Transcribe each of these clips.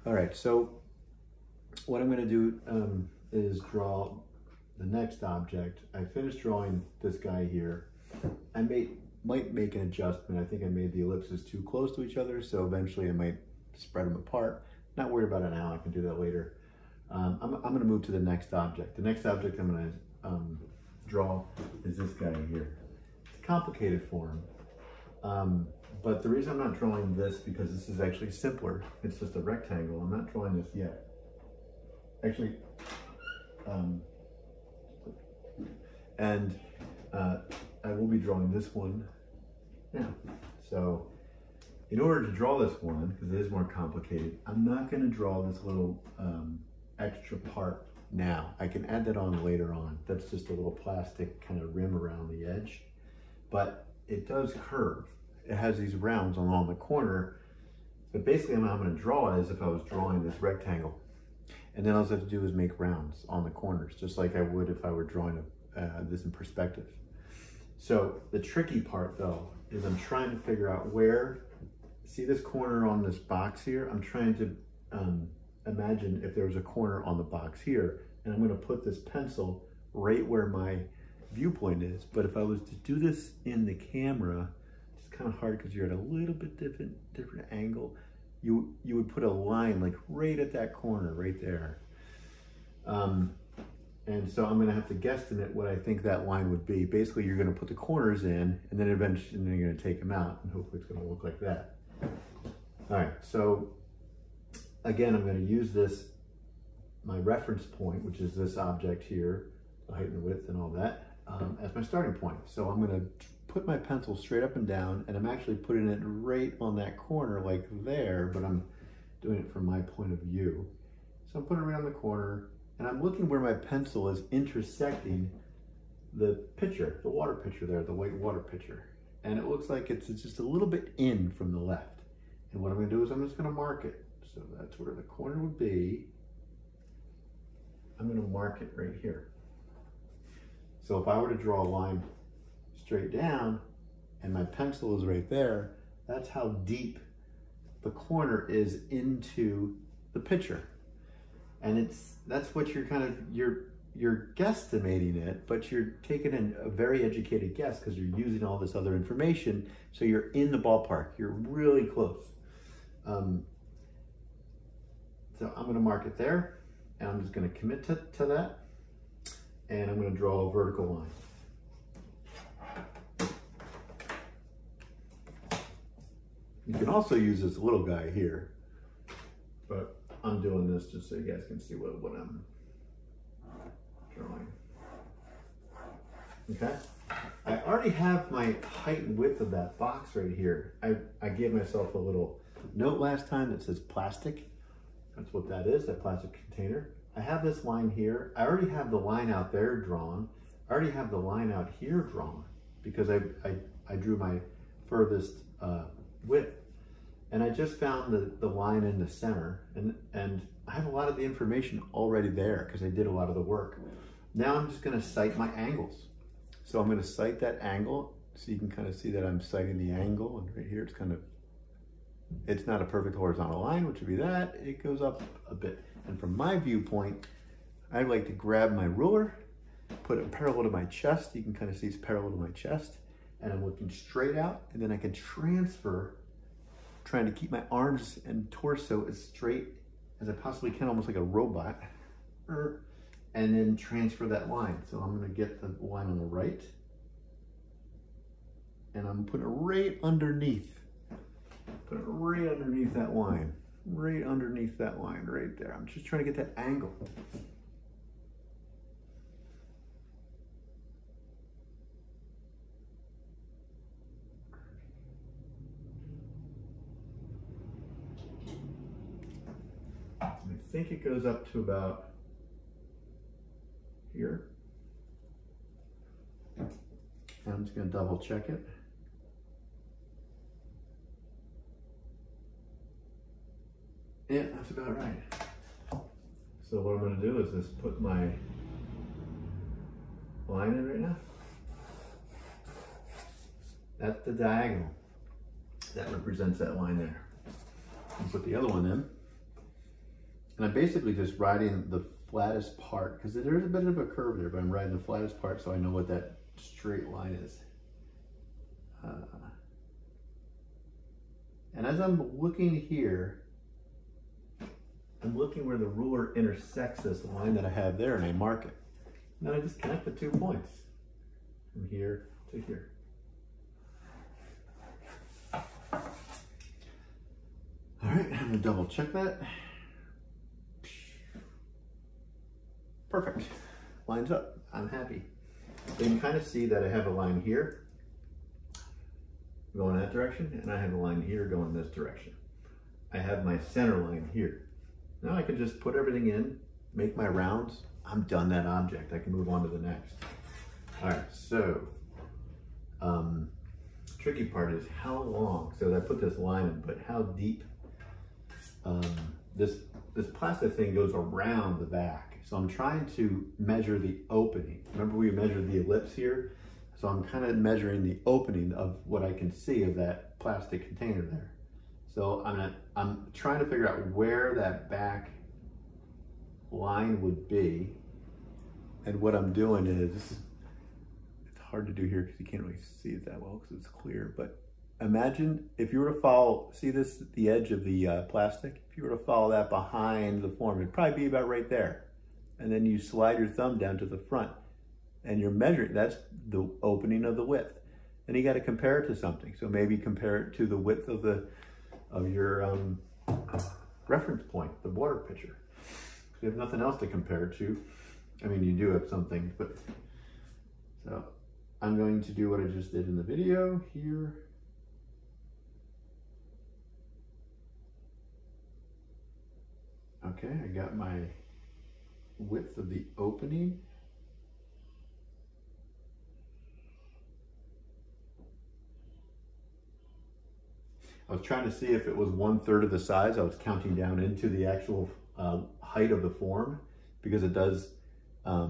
All right, so what I'm going to do is draw the next object. I finished drawing this guy here. I might make an adjustment. I think I made the ellipses too close to each other, so eventually I might spread them apart. Not worried about it now, I can do that later. I'm going to move to the next object. The next object I'm going to draw is this guy here. It's a complicated form, but the reason I'm not drawing this, because this is actually simpler. It's just a rectangle. I'm not drawing this yet. Actually, I will be drawing this one now. So in order to draw this one, because it is more complicated, I'm not going to draw this little extra part now. I can add that on later on. That's just a little plastic kind of rim around the edge, but it does curve. It has these rounds along the corner, but basically how I'm going to draw it as if I was drawing this rectangle. And then all I have to do is make rounds on the corners, just like I would if I were drawing this in perspective. So the tricky part though, is I'm trying to figure out where, see this corner on this box here? I'm trying to imagine if there was a corner on the box here, and I'm going to put this pencil right where my viewpoint is. But if I was to do this in the camera, it's kind of hard because you're at a little bit different angle. You would put a line like right at that corner, right there. And so I'm going to have to guesstimate what I think that line would be. Basically, you're going to put the corners in, and then eventually you're going to take them out, and hopefully it's going to look like that. All right, so again, I'm going to use this, my reference point, which is this object here, the height and the width and all that, as my starting point. So I'm going to put my pencil straight up and down, and I'm actually putting it right on that corner like there, but I'm doing it from my point of view. So I'm putting it right on the corner, and I'm looking where my pencil is intersecting the pitcher, the water pitcher there, the white water pitcher. And it looks like it's just a little bit in from the left. And what I'm going to do is I'm just going to mark it. So that's where the corner would be. I'm going to mark it right here. So if I were to draw a line straight down and my pencil is right there, that's how deep the corner is into the pitcher. And that's what you're kind of, you're guesstimating it, but you're taking a very educated guess because you're using all this other information. So you're in the ballpark. You're really close. So I'm going to mark it there, and I'm just going to commit to that, and I'm going to draw a vertical line. You can also use this little guy here, but I'm doing this just so you guys can see what I'm drawing. Okay, I already have my height and width of that box right here. I gave myself a little note last time that says plastic. That's what that is, that plastic container. I have this line here. I already have the line out there drawn. I already have the line out here drawn because I drew my furthest width. And I just found the line in the center, and I have a lot of the information already there because I did a lot of the work. Now I'm just going to sight my angles. So I'm going to sight that angle, so you can kind of see that I'm sighting the angle, and right here it's not a perfect horizontal line, which would be that. It goes up a bit. And from my viewpoint, I like to grab my ruler, put it parallel to my chest. You can kind of see it's parallel to my chest, and I'm looking straight out, and then I can transfer, trying to keep my arms and torso as straight as I possibly can, almost like a robot, and then transfer that line. So I'm going to get the line on the right, and I'm putting it right underneath. Put it right underneath that line. Right underneath that line, right there. I'm just trying to get that angle. I think it goes up to about here. I'm just going to double check it. Yeah, that's about right. So what I'm going to do is just put my line in right now. That's the diagonal. That represents that line there. And put the other one in. And I'm basically just riding the flattest part, because there's a bit of a curve there, but I'm riding the flattest part so I know what that straight line is. And as I'm looking here, I'm looking where the ruler intersects this line that I have there, and I mark it. And then I just connect the 2 points from here to here. All right, I'm gonna double check that. Perfect, lines up, I'm happy. So you can kind of see that I have a line here going that direction, and I have a line here going this direction. I have my center line here. Now I can just put everything in, make my rounds. I'm done that object. I can move on to the next. All right, so tricky part is how long. So I put this line in, but how deep this plastic thing goes around the back. So I'm trying to measure the opening. Remember we measured the ellipse here? So I'm kind of measuring the opening of what I can see of that plastic container there. So I'm trying to figure out where that back line would be. And what I'm doing is, it's hard to do here because you can't really see it that well because it's clear, but imagine if you were to follow, see this, the edge of the plastic? If you were to follow that behind the form, it'd probably be about right there. And then you slide your thumb down to the front and you're measuring, that's the opening of the width. And you got to compare it to something. So maybe compare it to the width of your reference point, the water pitcher. Because you have nothing else to compare it to. I mean, you do have something, but so I'm going to do what I just did in the video here. Okay, I got my width of the opening. I was trying to see if it was 1/3 of the size. I was counting down into the actual height of the form because it does, I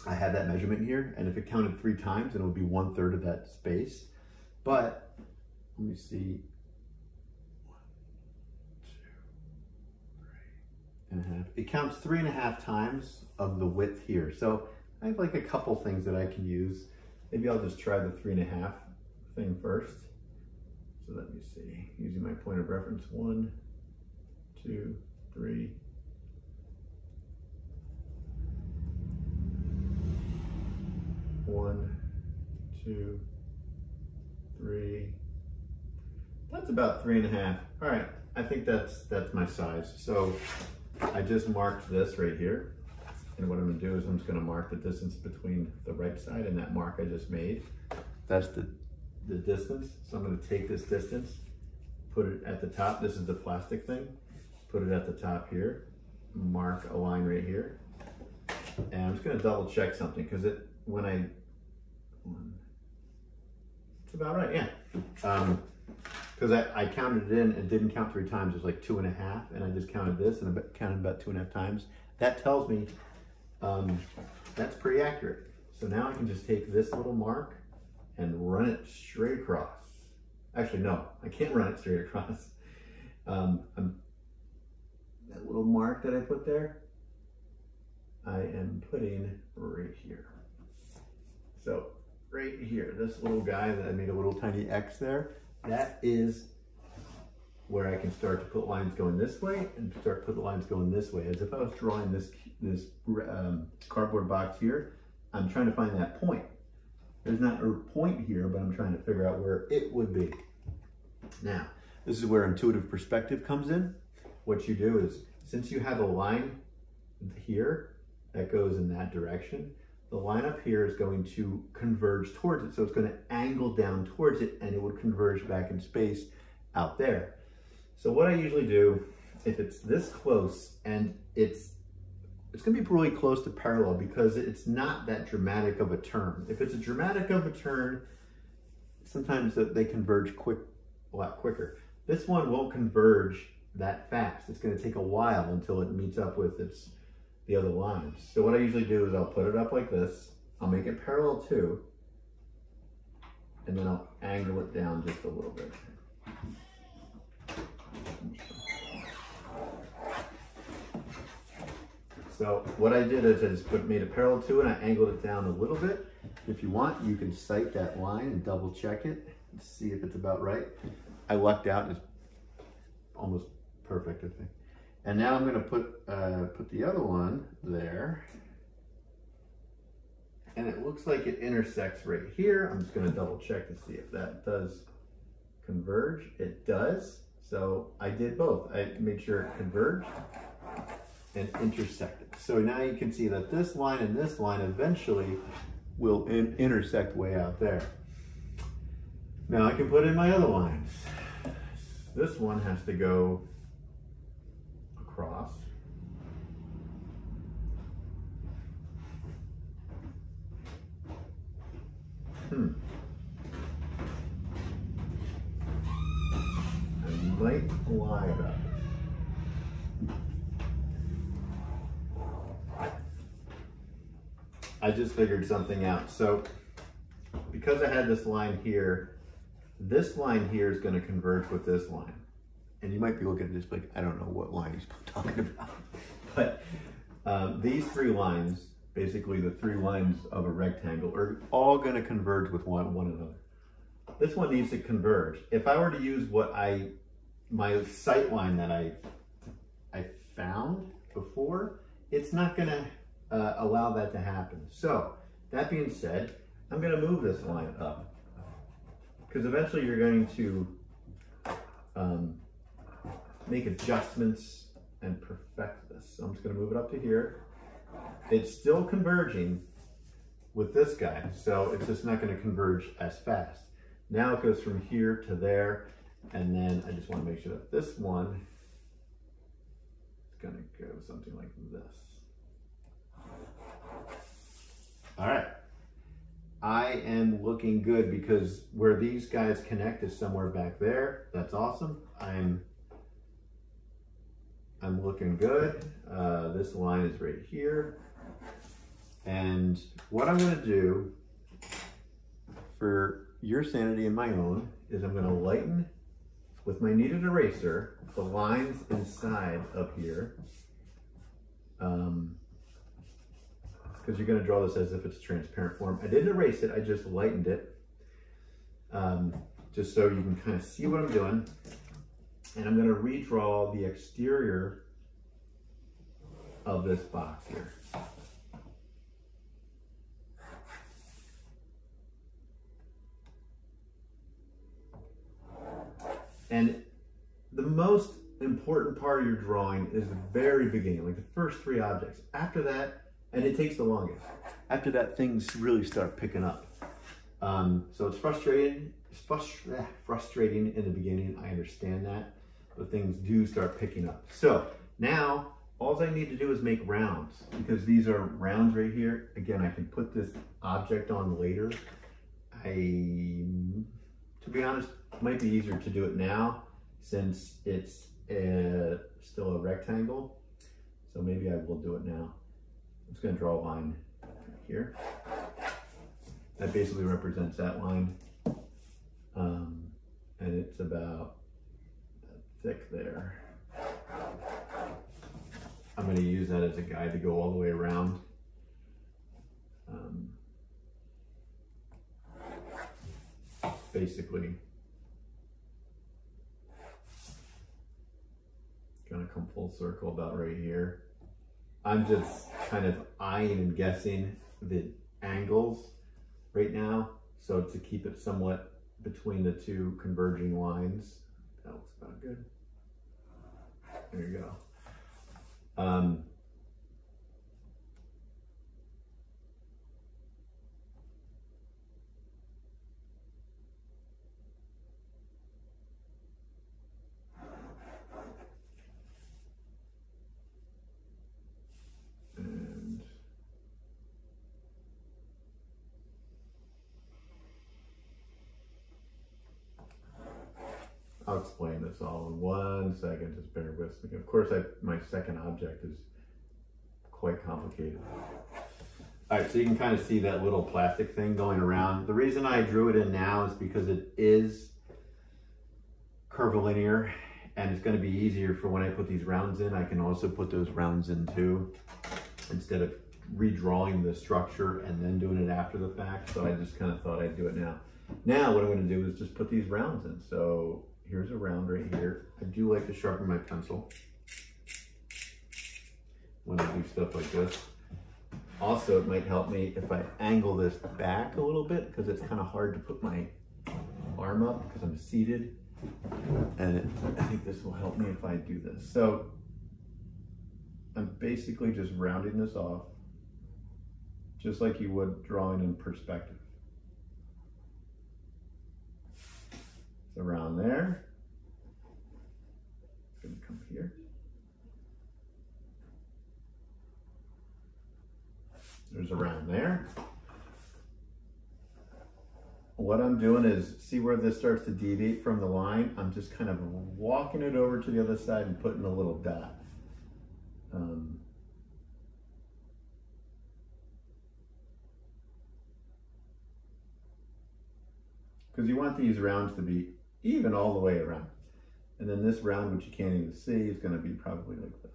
had that measurement here, and if it counted 3 times, then it would be 1/3 of that space. But let me see, 1, 2, 3.5. It counts 3.5 times of the width here. So I have like a couple things that I can use. Maybe I'll just try the 3.5 thing first. So let me see, using my point of reference, 1, 2, 3. One, 2, 3. That's about 3.5. All right, I think that's my size. So I just marked this right here. And what I'm gonna do is I'm just gonna mark the distance between the right side and that mark I just made. That's the distance. So I'm gonna take this distance, put it at the top. This is the plastic thing. Put it at the top here. Mark a line right here. And I'm just gonna double check something because it's about right, yeah. Because I counted it in and didn't count 3 times. It was like 2.5, and I just counted this and counted about 2.5 times. That tells me that's pretty accurate. So now I can just take this little mark and run it straight across. Actually, no, I can't run it straight across. That little mark that I put there, I am putting right here. So right here, this little guy that I made a little tiny X there, that is where I can start to put lines going this way and start to put the lines going this way. As if I was drawing this cardboard box here, I'm trying to find that point. There's not a point here, but I'm trying to figure out where it would be. Now, this is where intuitive perspective comes in. What you do is, since you have a line here that goes in that direction, the line up here is going to converge towards it. So it's going to angle down towards it and it would converge back in space out there. So what I usually do, if it's this close, and it's going to be really close to parallel because it's not that dramatic of a turn. If it's a dramatic of a turn, sometimes they converge a lot quicker. This one won't converge that fast. It's going to take a while until it meets up with the other lines. So what I usually do is I'll put it up like this. I'll make it parallel too, and then I'll angle it down just a little bit. So what I did is I just made a parallel to it and I angled it down a little bit. If you want, you can sight that line and double check it and see if it's about right. I lucked out and it's almost perfect, I think. And now I'm gonna put the other one there. And it looks like it intersects right here. I'm just gonna double check to see if that does converge. It does. So I did both. I made sure it converged and intersected. So now you can see that this line and this line eventually will intersect way out there. Now I can put in my other lines. This one has to go across. I might lie about it. I just figured something out. So because I had this line here, this line here is going to converge with this line. And you might be looking at this like, I don't know what line he's talking about. But these three lines, basically the three lines of a rectangle, are all going to converge with one another. This one needs to converge. If I were to use my sight line that I found before, it's not going to allow that to happen. So that being said, I'm going to move this line up because eventually you're going to make adjustments and perfect this. So I'm just going to move it up to here. It's still converging with this guy, so it's just not going to converge as fast. Now it goes from here to there, and then I just want to make sure that this one is going to go something like this. All right. I am looking good because where these guys connect is somewhere back there. That's awesome. I'm looking good. This line is right here. And what I'm going to do for your sanity and my own is I'm going to lighten with my kneaded eraser the lines inside up here. Because you're going to draw this as if it's transparent form. I didn't erase it, I just lightened it. Just so you can kind of see what I'm doing. And I'm going to redraw the exterior of this box here. And the most important part of your drawing is the very beginning, like the first three objects. After that, and it takes the longest. After that, things really start picking up. So it's frustrating. It's frustrating in the beginning. I understand that, but things do start picking up. So now, all I need to do is make rounds because these are rounds right here. Again, I can put this object on later. To be honest, it might be easier to do it now since it's still a rectangle. So maybe I will do it now. I'm just going to draw a line right here. That basically represents that line. And it's about that thick there. I'm going to use that as a guide to go all the way around. Basically, going to come full circle about right here. I'm just kind of eyeing and guessing the angles right now, so to keep it somewhat between the two converging lines. That looks about good. There you go. I'll explain this all in 1 second, just bear with me. Of course, my second object is quite complicated. All right, so you can kind of see that little plastic thing going around. The reason I drew it in now is because it is curvilinear and it's going to be easier for when I put these rounds in. I can also put those rounds in too. instead of redrawing the structure and then doing it after the fact. So I just kind of thought I'd do it now. Now what I'm going to do is just put these rounds in. So here's a round right here. I do like to sharpen my pencil when I do stuff like this. Also, it might help me if I angle this back a little bit, because it's kind of hard to put my arm up because I'm seated. And I think this will help me if I do this. So I'm basically just rounding this off, just like you would drawing in perspective. So around there, it's going to come here. There's a round there. What I'm doing is, see where this starts to deviate from the line? I'm just kind of walking it over to the other side and putting a little dot. Because you want these rounds to be even all the way around. And then this round, which you can't even see, is going to be probably like this.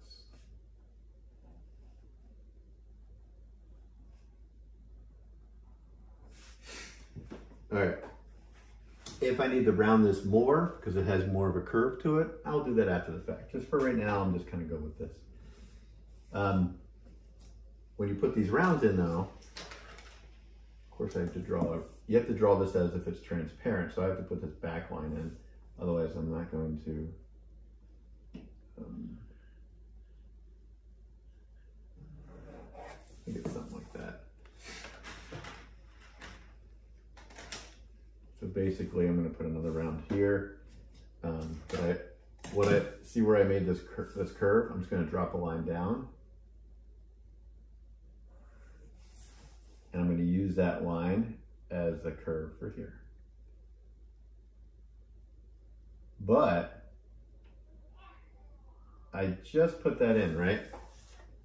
All right, if I need to round this more, because it has more of a curve to it, I'll do that after the fact. Just for right now, I'm just kind of go with this. When you put these rounds in though, of course I have to draw, you have to draw this as if it's transparent, so I have to put this backline in, otherwise I'm not going to, I think it's something like that. So basically, I'm going to put another round here. See where I made this curve? I'm just going to drop a line down, and I'm going to use that line as the curve for here. But I just put that in, right?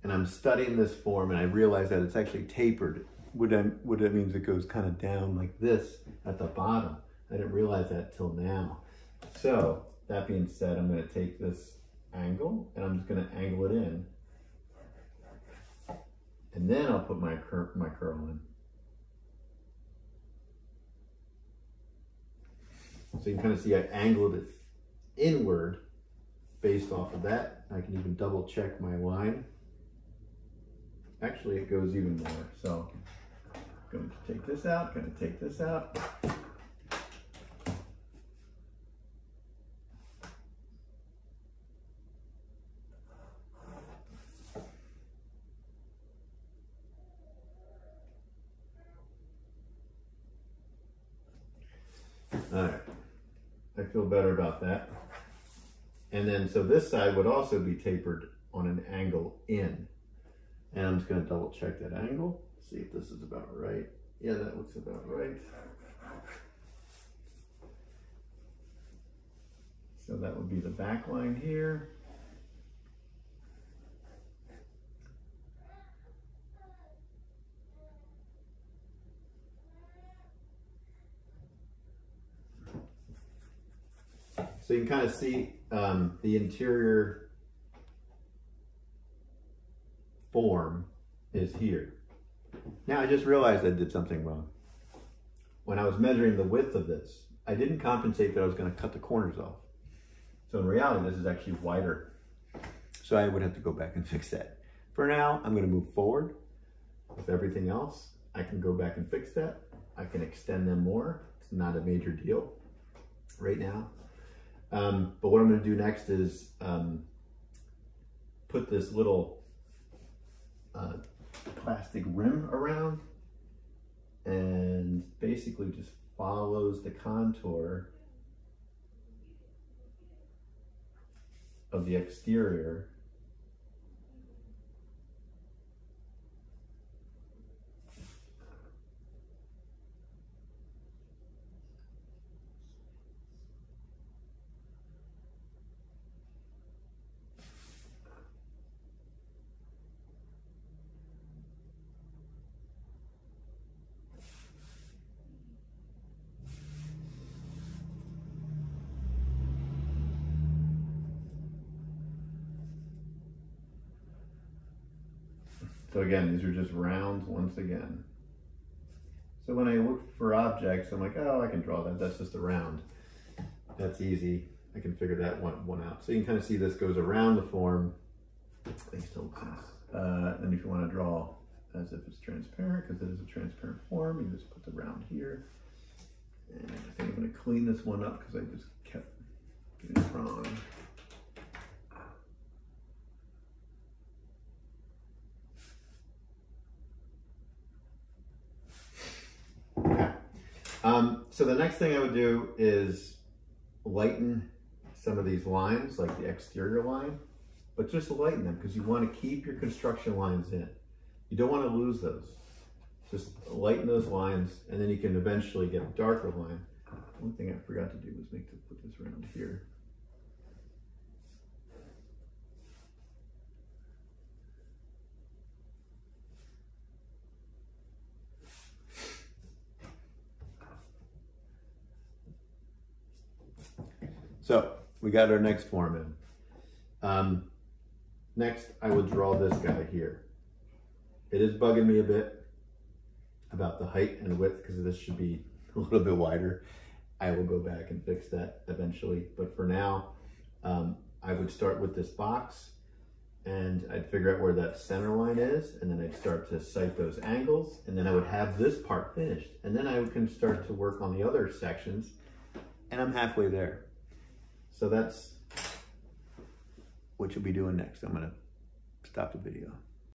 And I'm studying this form, and I realize that it's actually tapered. What that means, it goes kind of down like this at the bottom. I didn't realize that till now. So that being said, I'm going to take this angle and I'm just going to angle it in, and then I'll put my curl in. So you can kind of see I angled it inward based off of that. I can even double check my line. Actually, it goes even more. So going to take this out, going to take this out. All right, I feel better about that. And then, so this side would also be tapered on an angle in. And I'm just going to double check that angle, see if this is about right. Yeah, that looks about right. So that would be the back line here. So you can kind of see the interior form is here. Now I just realized I did something wrong. When I was measuring the width of this, I didn't compensate that I was going to cut the corners off. So in reality, this is actually wider. So I would have to go back and fix that. For now, I'm going to move forward with everything else. I can go back and fix that. I can extend them more. It's not a major deal right now. But what I'm going to do next is put this little plastic rim around, and basically just follows the contour of the exterior. So again, these are just rounds once again. So when I look for objects, I'm like, oh, I can draw that. That's just a round. That's easy. I can figure that one out. So you can kind of see this goes around the form. Makes total sense. And if you want to draw as if it's transparent, because it is a transparent form, you just put the round here. And I think I'm going to clean this one up because I just kept getting it wrong. Okay. So the next thing I would do is lighten some of these lines, like the exterior line, but just lighten them because you want to keep your construction lines in. You don't want to lose those. Just lighten those lines, and then you can eventually get a darker line. One thing I forgot to do was put this around here. So we got our next form in. Next, I would draw this guy here. It is bugging me a bit about the height and width because this should be a little bit wider. I will go back and fix that eventually. But for now, I would start with this box and I'd figure out where that center line is, and then I'd start to sight those angles, and then I would have this part finished. And then I can start to work on the other sections, and I'm halfway there. So that's what you'll be doing next. I'm gonna stop the video.